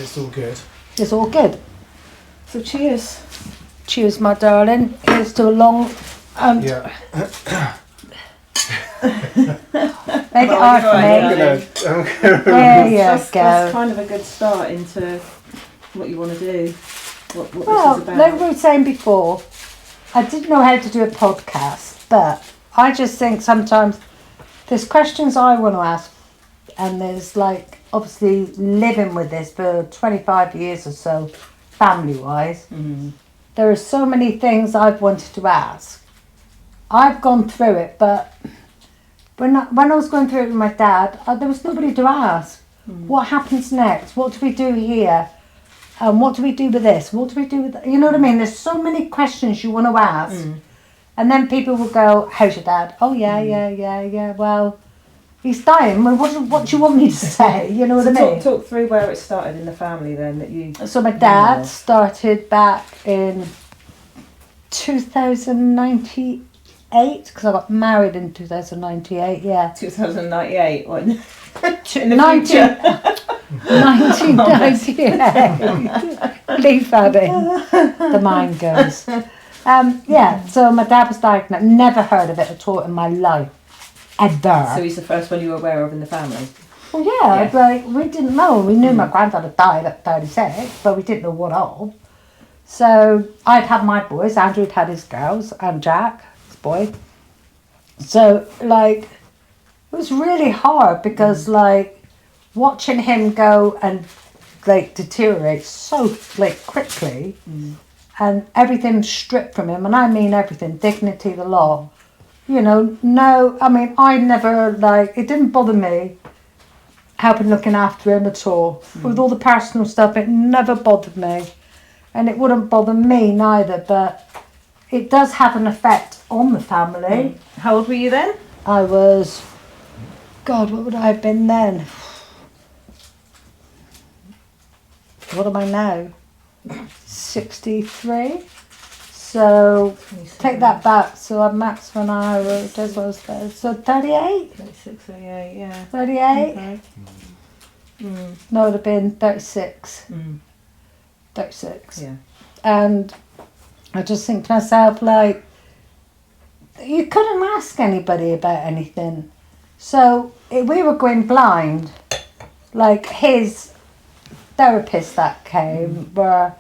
It's all good. It's all good. So cheers. Cheers, my darling. Here's to a long... Yeah. Make it hard for me. There you go. That's kind of a good start into what you want to do. What this is about. Like we were saying before, I didn't know how to do a podcast, but I just think sometimes there's questions I want to ask, and there's like obviously living with this for 25 years or so, family-wise. Mm-hmm. There are so many things I've wanted to ask. I've gone through it, but when I was going through it with my dad, there was nobody to ask. Mm. What happens next? What do we do here? What do we do with this? What do we do with that? You know what I mean? There's so many questions you want to ask. Mm. And then people will go, how's your dad? Oh, yeah. Well, he's dying. Well, what do you want me to say? You know what I mean? Talk through where it started in the family then. That you. So my dad started back in 2098, because I got married in 2098, yeah. 2098, what? In the 1998. Leave that in. The mind goes. So my dad was diagnosed. Never heard of it at all in my life. Ever. So he's the first one you were aware of in the family? Well, like, we didn't know. We knew my granddad had died at 36, but we didn't know what of. So I'd had my boys, Andrew'd had his girls, and Jack, his boy. So, like, it was really hard because, like, watching him go and, like, deteriorate so, like, quickly and everything stripped from him, and I mean everything, dignity, the law. You know, I never, like, it didn't bother me helping looking after him at all. With all the personal stuff, it never bothered me. And it wouldn't bother me neither, but it does have an effect on the family. How old were you then? I was, God, what would I have been then? What am I now? 63? So, take that back. So, I'm max when I was, so 38? 36, 38, yeah. 38? Okay. No, it would have been 36. 36. Yeah. And I just think to myself, like, you couldn't ask anybody about anything. So we were going blind. Like, his therapists that came were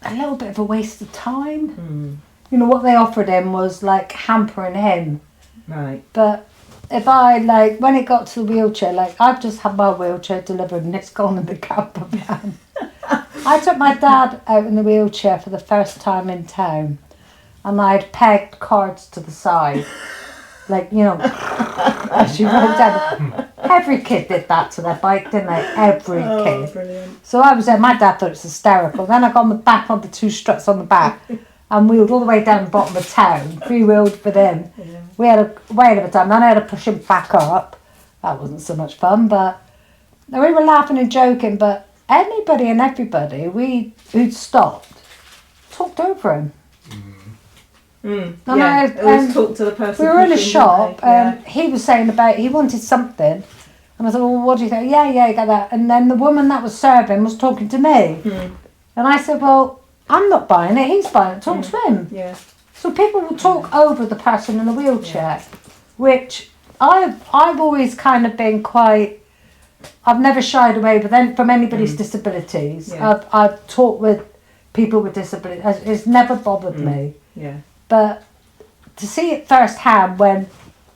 a little bit of a waste of time. You know, what they offered him was, like, hampering him. Right. But if I, like, when it got to the wheelchair, like, I've just had my wheelchair delivered and it's gone in the camper van. I took my dad out in the wheelchair for the first time in town, and I had pegged cards to the side, like, you know, as you rode down. Every kid did that to their bike, didn't they? Every kid. Brilliant. So I was there, my dad thought it was hysterical. Then I got on the back on the two struts on the back and wheeled all the way down the bottom of town, free-wheeled with him. Yeah. We had a whale of a time. Then I had to push him back up. That wasn't so much fun, but we were laughing and joking, but anybody and everybody who'd stopped talked over him. And I talked to the person. We were in a shop and he was saying about he wanted something, and I thought, well, what do you think? Yeah, you got that. And then the woman that was serving was talking to me, and I said, well, I'm not buying it, he's buying it, talk to him. Yeah. So people will talk over the person in the wheelchair, which I've always kind of been quite. I've never shied away from anybody's disabilities. Yeah. I've talked with people with disabilities. It's never bothered me. Yeah. But to see it firsthand when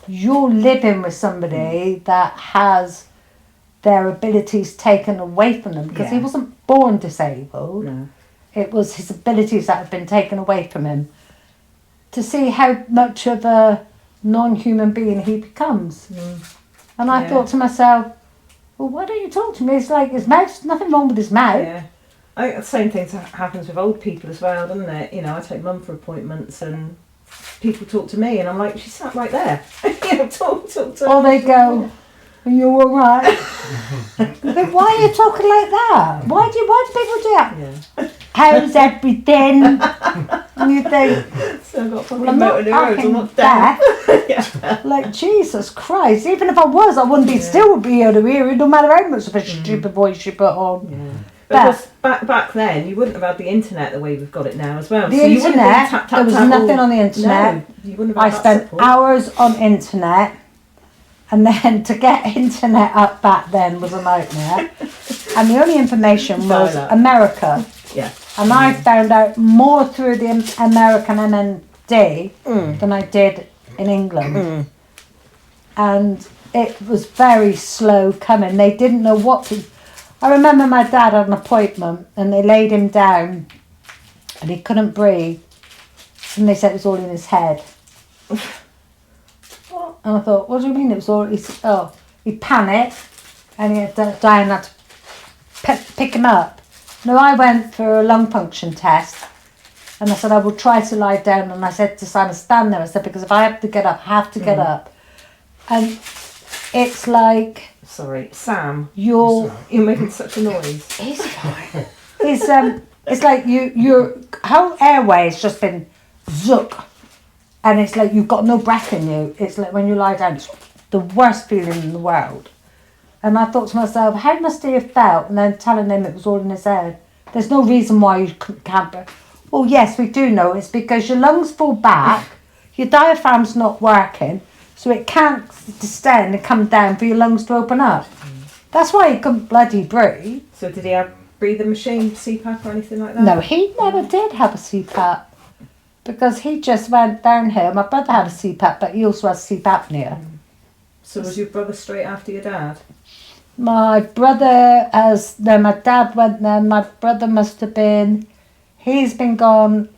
you're living with somebody that has their abilities taken away from them, because he wasn't born disabled. No. It was his abilities that have been taken away from him. To see how much of a non-human being he becomes. And I thought to myself, well, why don't you talk to me? It's like his mouth, nothing wrong with his mouth. Yeah. I think the same thing happens with old people as well, doesn't it? You know, I take mum for appointments and people talk to me and I'm like, she sat right there. You know, talk. Or they go, are you all right? But why are you talking like that? Why do people do that? Yeah. How's everything? And you think, So I've got fucking well, I'm not motor neurons, I'm fucking not deaf. deaf. Like, Jesus Christ, even if I was, I wouldn't be still be able to hear it, no matter how much of a stupid voice you put on. Yeah. Because back then, you wouldn't have had the internet the way we've got it now as well. The so you wouldn't have internet, been there was nothing on the internet. No, you wouldn't I have had that spent support. hours on internet, and then to get internet up back then was a nightmare. And the only information was Dial-up. America. Yeah. And I found out more through the American MND than I did in England. And it was very slow coming. They didn't know what to... I remember my dad had an appointment and they laid him down and he couldn't breathe. And they said it was all in his head. And I thought, what do you mean it was all... He panicked and Diane had to pick him up. No, I went for a lung function test and I said, I will try to lie down. And I said to Simon, stand there. I said, because if I have to get up, I have to get up. And it's like... Sorry, Sam. You're making such a noise. It's fine. It's like your whole airway's just been zook. And it's like you've got no breath in you. It's like when you lie down, it's the worst feeling in the world. And I thought to myself, how must he have felt? And then telling him it was all in his head. There's no reason why you can't breathe. Well, yes, we do know. It's because your lungs fall back, your diaphragm's not working, so it can't distend and come down for your lungs to open up. That's why he couldn't bloody breathe. So did he have breathing machine, CPAP or anything like that? No, he never did have a CPAP. Because he just went downhill. My brother had a CPAP, but he also has sleep apnea. So was your brother straight after your dad? My brother my dad went there. My brother must have been, he's been gone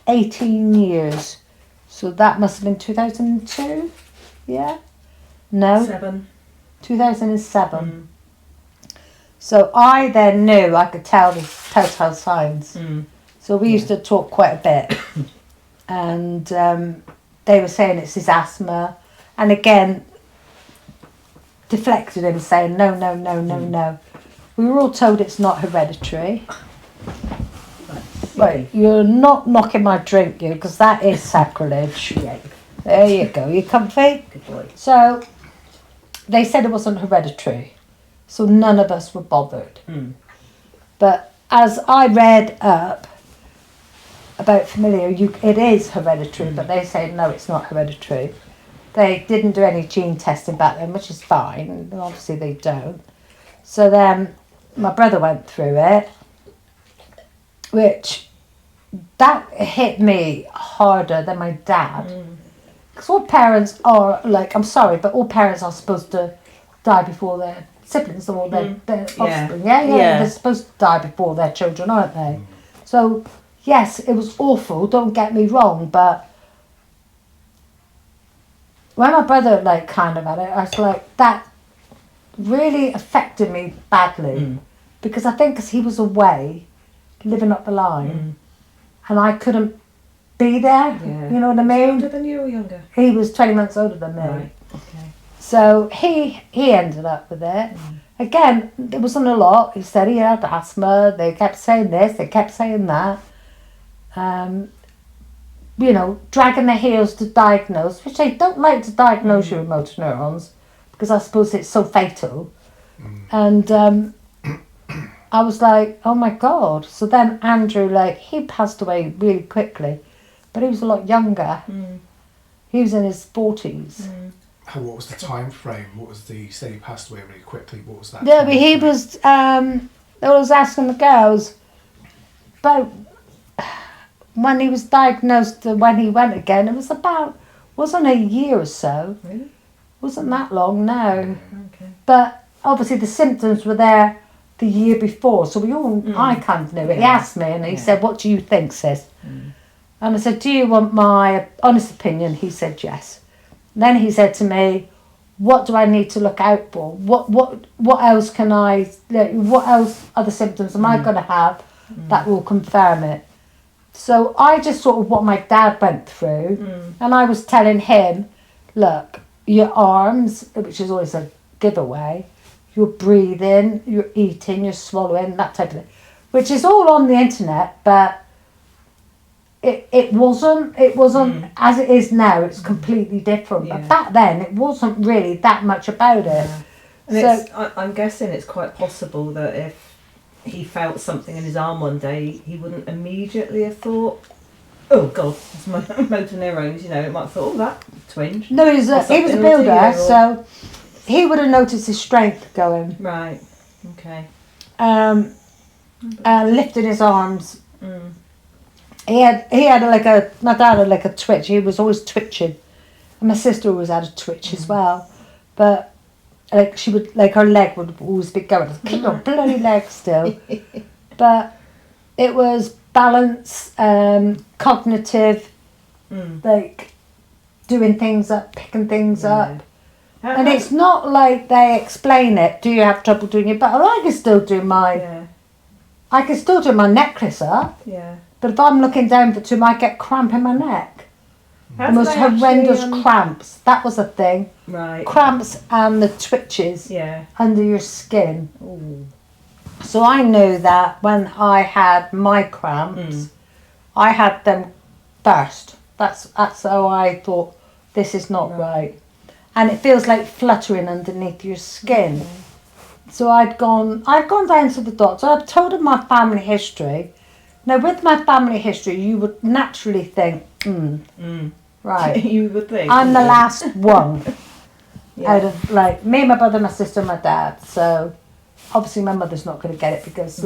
18 years. So that must have been 2002? Yeah? No? 2007. So I then knew I could tell the telltale signs. So we used to talk quite a bit. And they were saying it's his asthma. And again, deflected him saying, no. We were all told it's not hereditary. Right, you're not knocking my drink, you, because that is sacrilege. Yeah. There you go, you comfy? Good boy. So, they said it wasn't hereditary. So none of us were bothered. But as I read up about familial, it is hereditary, but they say no, it's not hereditary. They didn't do any gene testing back then, which is fine, and obviously they don't. So then my brother went through it, which that hit me harder than my dad. Because all parents are, like, I'm sorry, but all parents are supposed to die before their siblings or their offspring. Yeah, they're supposed to die before their children, aren't they? So, yes, it was awful, don't get me wrong, but when my brother, like, kind of had it, I was like, that really affected me badly. Because I think because he was away, living up the line, and I couldn't be there, you know what I mean? Older than you or younger? He was 20 months older than me. Right, okay. So he ended up with it. Again, there wasn't a lot. He said he had asthma. They kept saying this, they kept saying that. You know, dragging their heels to diagnose, which they don't like to diagnose you with motor neurons, because I suppose it's so fatal. And I was like, oh my God. So then Andrew, like, he passed away really quickly, but he was a lot younger. He was in his 40s. What was the time frame? What was the, say he passed away really quickly, what was that? Yeah, but he was, I was asking the girls about when he was diagnosed and when he went again, it was wasn't a year or so. Really? Wasn't that long, no. Okay. But obviously the symptoms were there the year before, so I kind of knew it. He asked me and he said, what do you think, sis? And I said, do you want my honest opinion? He said, yes. Then he said to me, what do I need to look out for? What else can what else other symptoms am I going to have that will confirm it? So I just sort of what my dad went through, and I was telling him, look, your arms, which is always a giveaway, you're breathing, you're eating, you're swallowing, that type of thing, which is all on the internet, but it wasn't as it is now. It's completely different. Yeah. But back then, it wasn't really that much about it. Yeah. And So I'm guessing it's quite possible that if he felt something in his arm one day, he wouldn't immediately have thought, "Oh God, it's my motor neurons." You know, it might have thought, "Oh, that twinge." no, he was a something will do builder, you, or- so he would have noticed his strength going. Right. Okay. Lifted his arms. Mm. He had my dad had like a twitch. He was always twitching, and my sister always had a twitch as well. But like she would, like her leg would always be going. Keep your bloody leg still. But it was balance, cognitive, like doing things up, picking things up. And it's not like they explain it. Do you have trouble doing it? But I can still do I can still do my neck crisser. Yeah. But if I'm looking down for too, I get cramp in my neck. How The do most they actually, horrendous cramps. That was a thing. Right. Cramps and the twitches Yeah. under your skin. Ooh. So I knew that when I had my cramps, I had them first. That's how I thought, this is not right. And it feels like fluttering underneath your skin. So I'd gone down to the doctor. I'd told him my family history. Now with my family history, you would naturally think, right, You would think. I'm the last one Yeah. out of like me, my brother, my sister, my dad. So obviously my mother's not going to get it because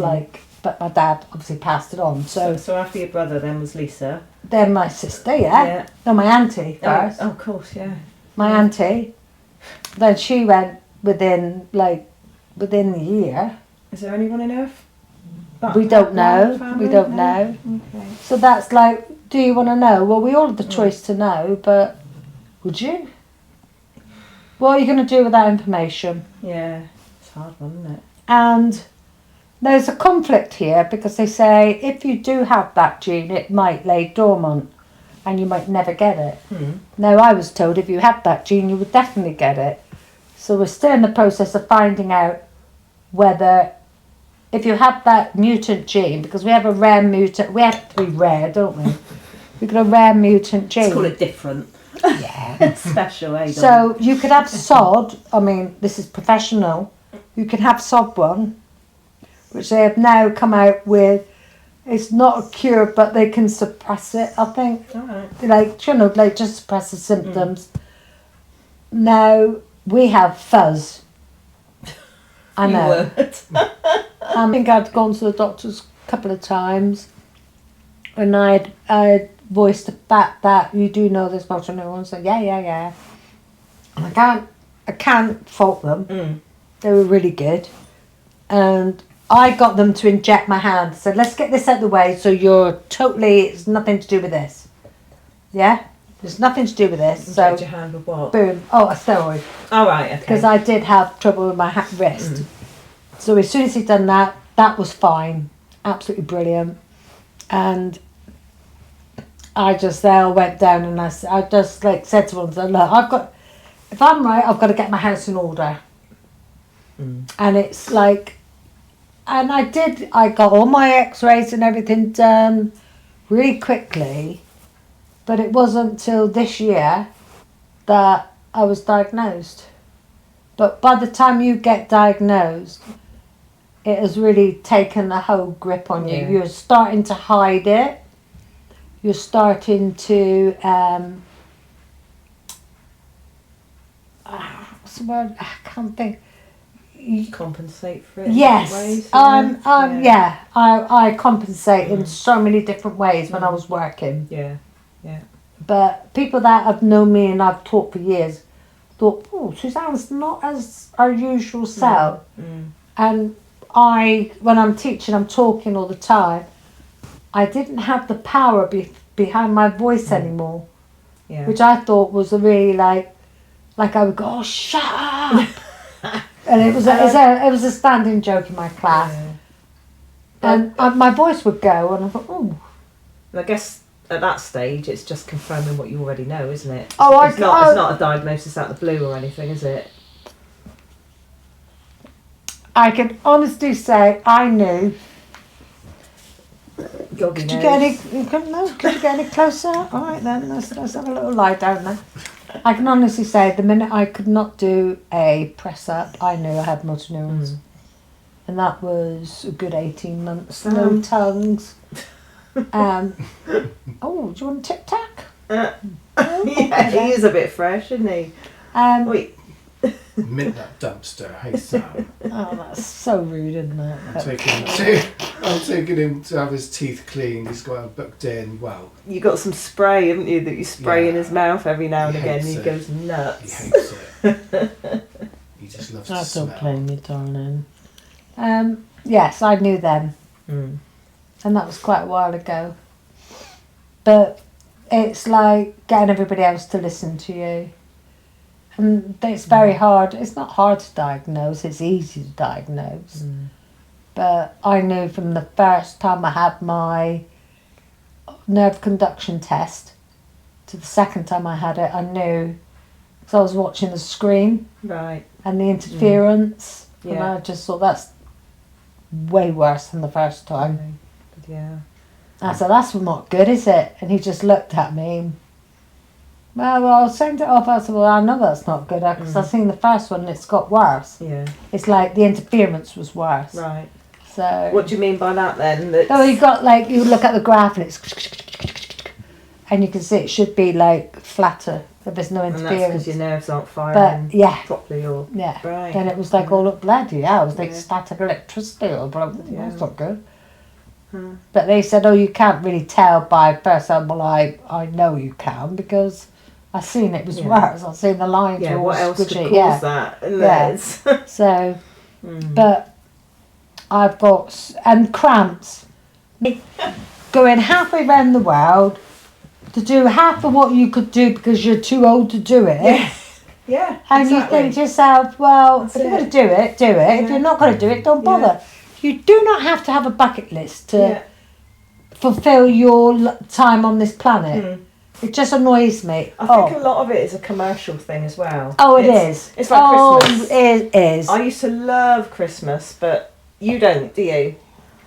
but my dad obviously passed it on. So So after your brother, then was Lisa. then my sister, yeah. No, my auntie first. Oh, of course, yeah. My auntie. Then she went within the year. Is there anyone in her? We don't know. Family? We don't No? know. Okay. So that's like, do you want to know? Well, we all have the choice to know, but would you? What are you going to do with that information? Yeah, it's a hard one, isn't it? And there's a conflict here because they say if you do have that gene, it might lay dormant and you might never get it. Now, I was told if you had that gene, you would definitely get it. So we're still in the process of finding out whether, if you have that mutant gene, because we have a rare mutant, we have to be rare, don't we? We've got a rare mutant gene. Let's call it different. Yeah. Special, eh? So you could have SOD, I mean, this is professional, you can have SOD1, which they have now come out with. It's not a cure, but they can suppress it, I think. Alright. Like just suppress the symptoms. Now, we have fuzz. I know. I think I'd gone to the doctors a couple of times and I'd voiced the fact that you do know this motor neurone. So yeah. And I can't fault them. They were really good. And I got them to inject my hand. Said, let's get this out of the way so it's nothing to do with this. Yeah? There's nothing to do with this. So Inject your hand with what? boom. Oh, a steroid. Oh, right, okay. Because I did have trouble with my wrist. So as soon as he'd done that, that was fine. Absolutely brilliant. And I just went down and I just like said to him, look, if I'm right, I've got to get my house in order. And it's like, and I got all my x-rays and everything done really quickly, but it wasn't till this year that I was diagnosed. But by the time you get diagnosed, it has really taken a whole grip on you. Yeah. You're starting to hide it. You're starting to, what's the word? I can't think. Compensate for it in Yes, different ways, I compensate in so many different ways when I was working. Yeah. But people that have known me and I've taught for years thought, oh, Suzanne's not as our usual self. And when I'm teaching, I'm talking all the time, I didn't have the power behind my voice anymore, Yeah. which I thought was a really like I would go, oh, shut up. And it was a standing joke in my class. Yeah. And my voice would go and I thought, oh. And I guess at that stage, it's just confirming what you already know, isn't it? Oh, it's not a diagnosis out of the blue or anything, is it? I can honestly say I knew God, Could you get any closer? All right then, let's have a little lie down then. I can honestly say the minute I could not do a press up, I knew I had motor neurons. And that was a good 18 months. No tongues. Oh, do you want a Tic Tac? Yeah, he is a bit fresh, isn't he? Wait. Mint that dumpster. Hey Sam. Oh, that's so rude, isn't it? I'm taking him to have his teeth cleaned. He's got it booked in. Well, You got some spray, haven't you, that you spray in his mouth every now and He again, and hates he it. goes he nuts. hates it. He just loves to That's smell. okay, me darling. Yes, I knew them. Mm. And that was quite a while ago. But it's like getting everybody else to listen to you. And it's very hard. It's not hard to diagnose, it's easy to diagnose. But I knew from the first time I had my nerve conduction test to the second time I had it, I knew, because I was watching the screen Right. and the interference. And Yeah. I just thought that's way worse than the first time. Yeah. I said, that's not good, is it? And he just looked at me. Well, I'll send it off. I said, well, I know that's not good because I've seen the first one and it's got worse. Yeah. It's like the interference was worse. Right. So. What do you mean by that then? That's... Oh, you got like, you look at the graph and it's. And you can see it should be like flatter if there's no And that's interference. because your nerves aren't firing But yeah. properly or... Yeah. Right. Then it was like all up bloody. Yeah, it was like Yeah. static electricity or blah. Yeah. That's not good. Hmm. But they said, oh, you can't really tell by first. Well, I know you can because I seen it was Yeah. worse. I seen the lines Yeah, were all what else could squishy. cause Yeah. that? And Yeah. there's... So, but I've got and cramps. Going halfway around the world to do half of what you could do because you're too old to do it. Yeah. Yeah. And exactly. you think to yourself, well, That's if you're it. going to do it, do it. If you're not going to do it, don't bother. You do not have to have a bucket list to fulfill your time on this planet. It just annoys me. I think a lot of it is a commercial thing as well. Oh, it is. It's like Christmas. It is. I used to love Christmas, but you don't, do you?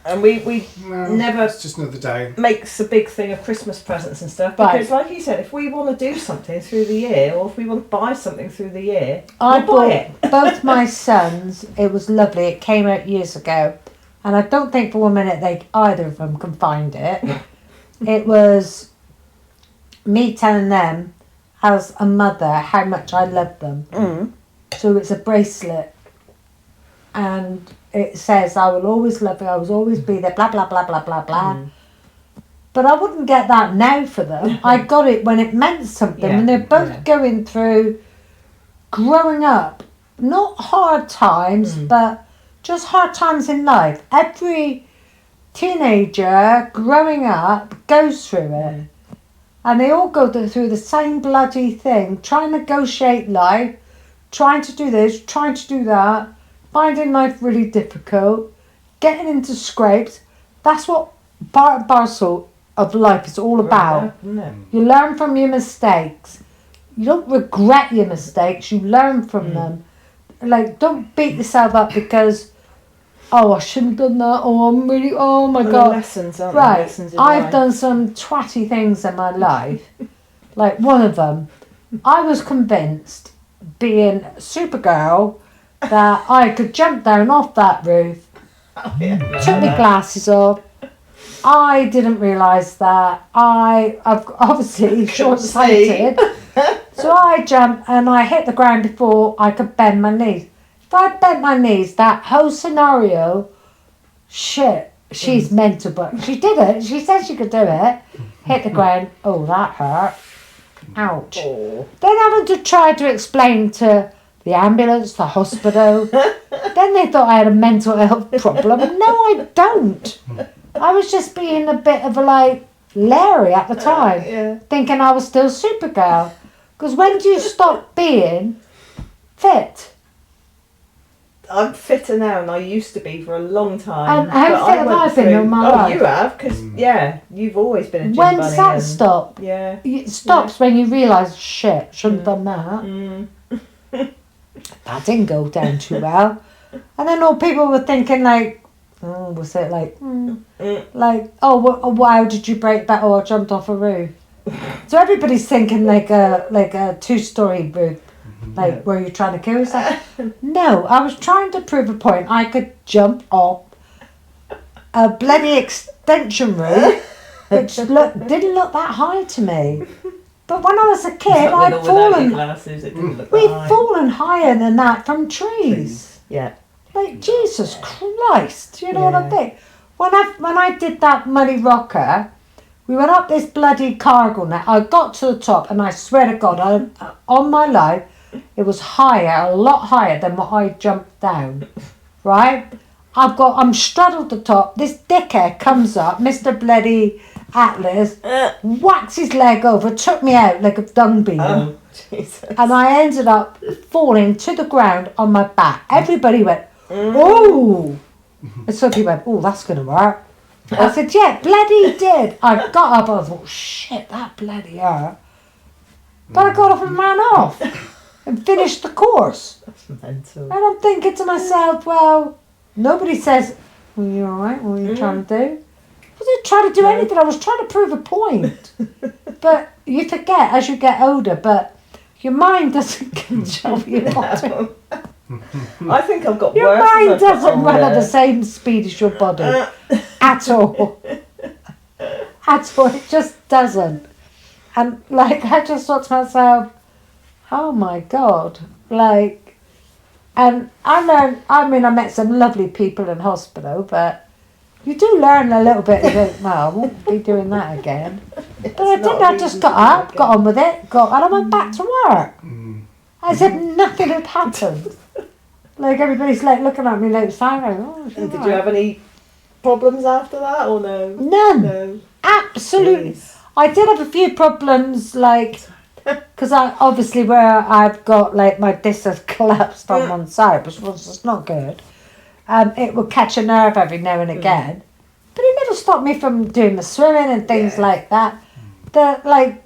And we No, never It's just another day. makes a big thing of Christmas presents and stuff. Right. Because like you said, if we want to do something through the year, or if we want to buy something through the year, I we'll buy bought it. both my sons. It was lovely. It came out years ago. And I don't think for 1 minute either of them can find it. It was me telling them as a mother how much I love them. So it's a bracelet. And it says, I will always love you, I will always be there, blah, blah, blah, blah, blah, blah. But I wouldn't get that now for them. I got it when it meant something. Yeah, When they're both going through growing up. Not hard times, but just hard times in life. Every teenager growing up goes through it. And they all go through the same bloody thing. Trying to negotiate life. Trying to do this, trying to do that. Finding life really difficult, getting into scrapes. That's what part and parcel of life is all about. You learn from your mistakes. You don't regret your mistakes, you learn from them. Like, don't beat yourself up because, oh, I shouldn't have done that, oh, I'm really, oh my God. Lessons, aren't Right, lessons in I've life. done some twatty things in my life. Like, one of them, I was convinced, being Supergirl, that I could jump down off that roof. Took my glasses off. I didn't realise that. I've obviously short-sighted. So I jumped and I hit the ground before I could bend my knees. If I bent my knees, that whole scenario, shit, she's mental, but she did it. She said she could do it. Hit the ground. Oh, that hurt. Ouch. Then having to try to explain to the ambulance, the hospital. Then they thought I had a mental health problem. No, I don't. I was just being a bit of a Larry at the time, thinking I was still Supergirl. Because when do you stop being fit? I'm fitter now than I used to be for a long time. And how but fit have went I been all my life? You have, because, you've always been a gym When's bunny that and- stop? Yeah. It stops when you realise, shit, shouldn't have done that. That didn't go down too well. And then all people were thinking was it like, how did you break that? Oh, I jumped off a roof. So everybody's thinking like a 2-story roof, like where you're trying to kill yourself. No, I was trying to prove a point. I could jump off a bloody extension roof, which didn't look that high to me. But when I was a kid, I'd fallen. We'd fallen higher than that from trees. Yeah. Like Jesus Christ, you know what I think? When I did that muddy rocker, we went up this bloody cargo net. I got to the top, and I swear to God, on my life, it was higher, a lot higher than what I jumped down. Right? I'm straddled the top. This dickhead comes up, Mr. Bloody Atlas, whacks his leg over, took me out like a dung beetle. Oh, Jesus. And I ended up falling to the ground on my back. Everybody went, oh! And so people went, oh, that's going to work. I said, yeah, bloody did. I got up, I thought, shit, that bloody hurt. But I got up and ran off and finished the course. That's mental. And I'm thinking to myself, well, nobody says, well, you all right? What are you trying to do? I wasn't trying to do anything. I was trying to prove a point. But you forget as you get older, but your mind doesn't control your body. I think I've got Your worse. mind doesn't run at the same speed as your body. At all. At all. It just doesn't. And like, I just thought to myself, oh my God. Like, and I met some lovely people in hospital, but you do learn a little bit. You think, well, I won't be doing that again. But I didn't. I just got up, got on with it, and I went back to work. As if nothing had happened. Like, everybody's like looking at me like, sorry. Oh, Did you have any problems after that or no? None. No. Absolutely. Jeez. I did have a few problems, like, because obviously where I've got, like, my disc has collapsed on one side, which was not good. It would catch a nerve every now and again. But it never stopped me from doing the swimming and things like that. The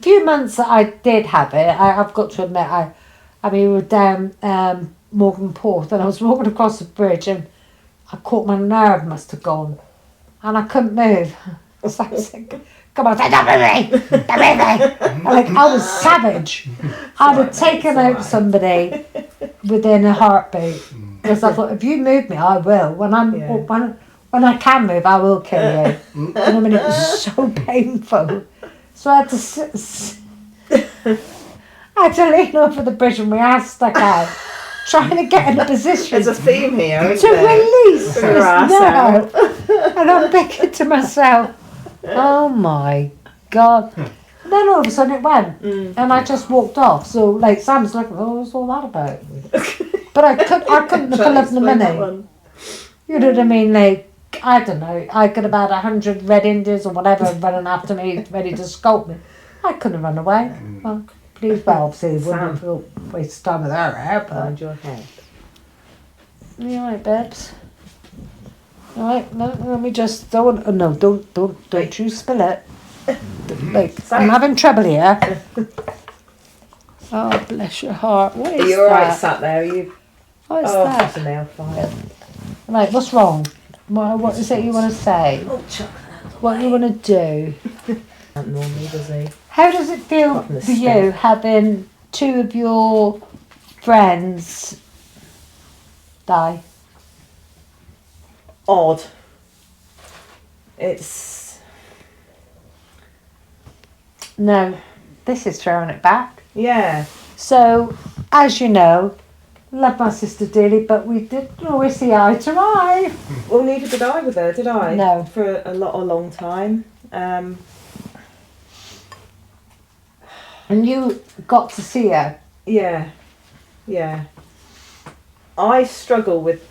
few months that I did have it, I've got to admit, we were down Morgan Port, and I was walking across the bridge, and I caught my nerve must have gone, and I couldn't move. So I was like, come on, don't move me, don't move me. I was savage. I'd have taken out somebody within a heartbeat, because I thought, if you move me, I will. When I can move, I will kill you. And I mean, it was so painful. So I had to lean over the bridge and my ass stuck out, trying to get in a position. There's a theme here, isn't to there? release Your this ass nerve. And I'm thinking to myself, oh my God. And then all of a sudden it went, and I just walked off. So like Sam's looking, oh, what's all that about? But I couldn't have lived in a minute. You know what I mean? Like, I don't know, I could have had 100 Red Indians or whatever running after me, ready to sculpt me. I couldn't have run away. Well, please, well, obviously, it wouldn't feel waste time with her hair, but... Behind your head. You alright, babes? Alright, let me just... Don't you spill it. Like, I'm having trouble here. Oh, bless your heart. What is that? Are you alright sat there? Are you... What is Oh, that? that's a nail file. Right, what's wrong? What is it you want to say? What do you want to do? Not normally, does he? How does it feel for you having two of your friends die? Odd. It's... No, this is throwing it back. Yeah. So, as you know, love my sister dearly, but we didn't always see eye to eye. Well, neither did I with her, did I? No. For a long time. And you got to see her. Yeah. I struggle with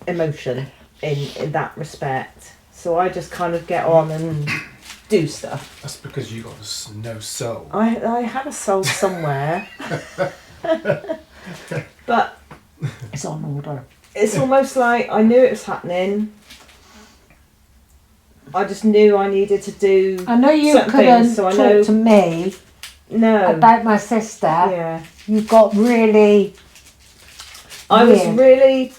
emotion in that respect. So I just kind of get on and do stuff. That's because you got no soul. I have a soul somewhere. But It's on order. it's almost like I knew it was happening. I just knew I needed to do. I know you certain couldn't things, so I talk know. to me No. about my sister. Yeah. You got really I was weird. really.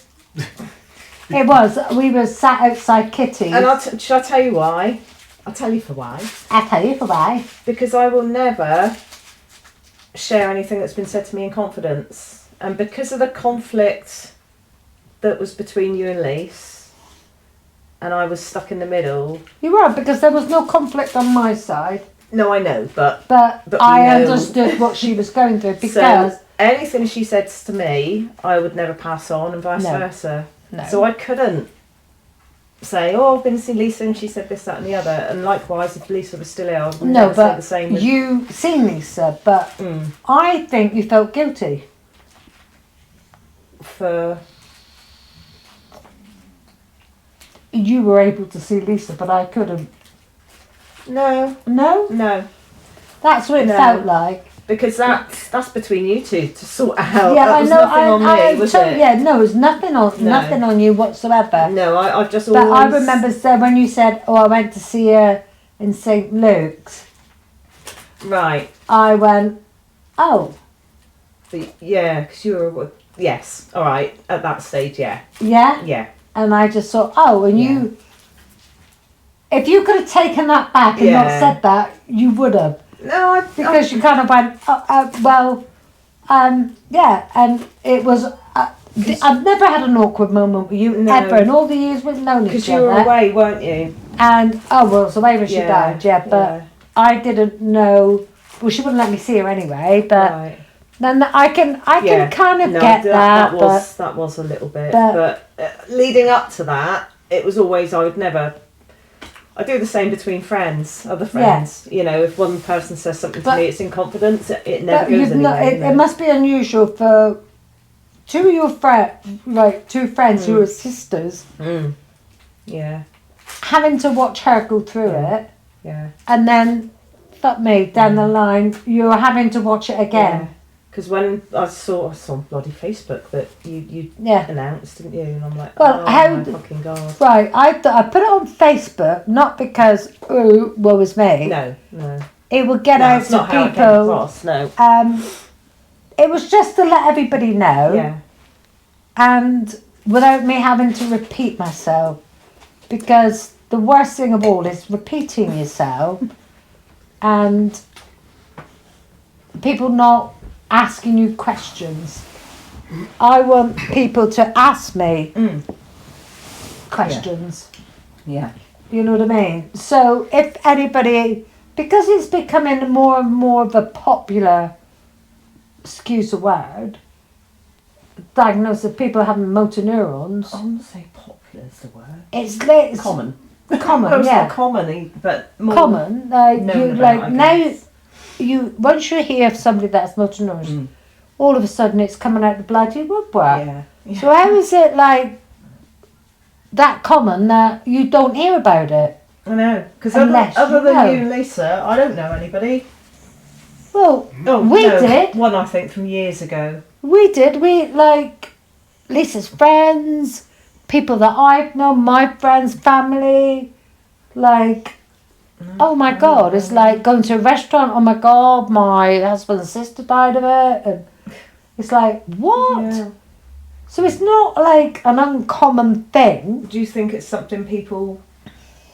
It was. We were sat outside Kitty's. And should I tell you why? I'll tell you for why. I'll tell you for why. Because I will never share anything that's been said to me in confidence. And because of the conflict that was between you and Lise, and I was stuck in the middle. You were, because there was no conflict on my side. No, I know, but I understood what she was going through, because... So anything she said to me, I would never pass on, and vice versa. No. So I couldn't say, oh, I've been to see Lisa and she said this, that and the other. And likewise, if Lisa was still ill, I would never say the same. You seen Lisa, but I think you felt guilty. For... You were able to see Lisa, but I couldn't. No. No? No. That's what it felt like. Because that's between you two to sort out. Yeah, that was nothing on me, was it? Yeah, no, it was nothing on you whatsoever. No, I've just But always... I remember when you said, oh, I went to see her in St. Luke's. Right. I went, oh. Yeah, because you were... Yes, all right, at that stage, yeah. Yeah? Yeah. And I just thought, oh, and you... If you could have taken that back and not said that, you would have. No, Because you kind of went, yeah, and it was... I've never had an awkward moment with you, ever, in all the years we've known each other. Because you were away, weren't you? And, well, it was away when she died, but I didn't know... Well, she wouldn't let me see her anyway, but... Right. Then I can kind of get that. That was a little bit. But leading up to that, it was always, I would never... I do the same between friends, other friends. Yeah. You know, if one person says something to me, it's in confidence, it never goes anywhere. It must be unusual for two friends who are sisters. Yeah. Having to watch her go through it. Yeah. And then, fuck me, down the line, you're having to watch it again. Yeah. Because when I saw on bloody Facebook that you announced, didn't you? And I'm like, well, my fucking God. Right, I put it on Facebook, not because, oh, woe is me. No. It would get out to people. It came across, no. It was just to let everybody know. Yeah. And without me having to repeat myself. Because the worst thing of all is repeating yourself and people not asking you questions. I want people to ask me questions. Yeah. You know what I mean? So if anybody, because it's becoming more and more of a popular, excuse the word, diagnosis of people having motor neurons. I wouldn't say popular is the word. It's common. Common, yeah. Not common, but more common. Once you hear of somebody that's motor neurons, all of a sudden it's coming out the bloody woodwork. Yeah. So how is it like that common that you don't hear about it? I know, because other than you and Lisa, I don't know anybody. Well, we did. One, I think, from years ago. We did. We, like, Lisa's friends, people that I've known, my friends, family, like... Oh my God, it's like going to a restaurant, oh my God, my husband's sister died of it, and it's like, what? Yeah. So it's not like an uncommon thing. Do you think it's something people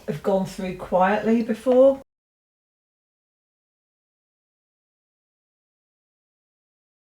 have gone through quietly before?